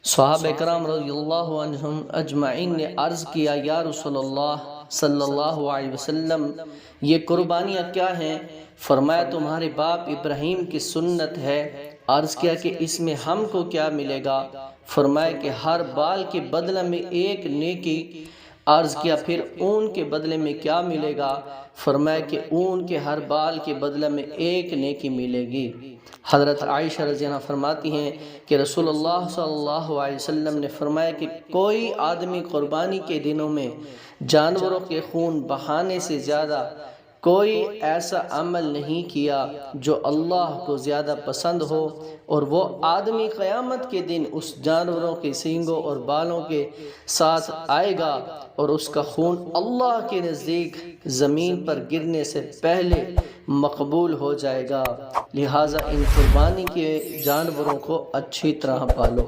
صحابہ کرام رضی اللہ عنہم اجمعین نے عرض کیا، یا رسول اللہ صلی اللہ علیہ وسلم، یہ قربانیاں کیا ہیں؟ فرمایا تمہارے باپ ابراہیم کی سنت ہے۔ عرض کیا کہ اس میں ہم کو کیا ملے گا؟ فرمایا کہ ہر بال کے بدلے میں ایک نیکی۔ عرض کیا پھر اون کے بدلے میں کیا ملے گا؟ فرمایا کہ اون کے ہر بال کے بدلے میں ایک نیکی ملے گی۔ حضرت عائشہ رضی اللہ عنہا فرماتی ہیں کہ رسول اللہ صلی اللہ علیہ وسلم نے فرمایا کہ کوئی آدمی قربانی کے دنوں میں جانوروں کے خون بہانے سے زیادہ کوئی ایسا عمل نہیں کیا جو اللہ کو زیادہ پسند ہو، اور وہ آدمی قیامت کے دن اس جانوروں کے سینگوں اور بالوں کے ساتھ آئے گا اور اس کا خون اللہ کے نزدیک زمین پر گرنے سے پہلے مقبول ہو جائے گا۔ لہٰذا ان قربانی کے جانوروں کو اچھی طرح پالو۔